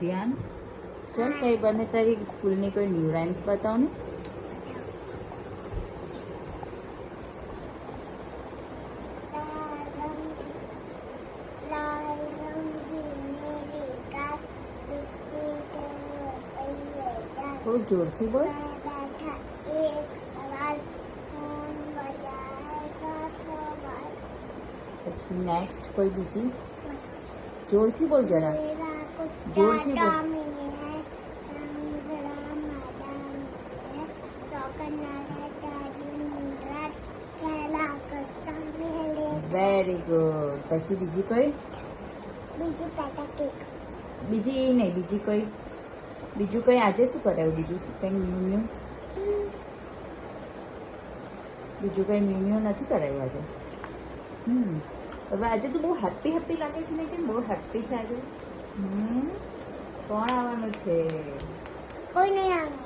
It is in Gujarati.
ધ્યાન. ચલ કઈ બને તારી સ્કૂલની કોઈ ન્યૂ રાઇમ્સ બતાવ ને. થોડું જોરથી બોલ. પછી નેક્સ્ટ કોઈ બીજી જોરથી બોલ જરા. જોરથી બોલ. Very good. પછી બીજી કોઈ બીજી નહીં બીજી કોઈ બીજું કઈ આજે શું કરાયું બીજું શું કઈ ન્યુ બીજું કઈ ન્યુ નથી કરાયું આજે. હવે આજે તો બહુ હેપી હેપી લાગે છે ને કે બહુ હેપી છે આજે. કોણ આવવાનું છે? કોઈ નહીં આવવાનું.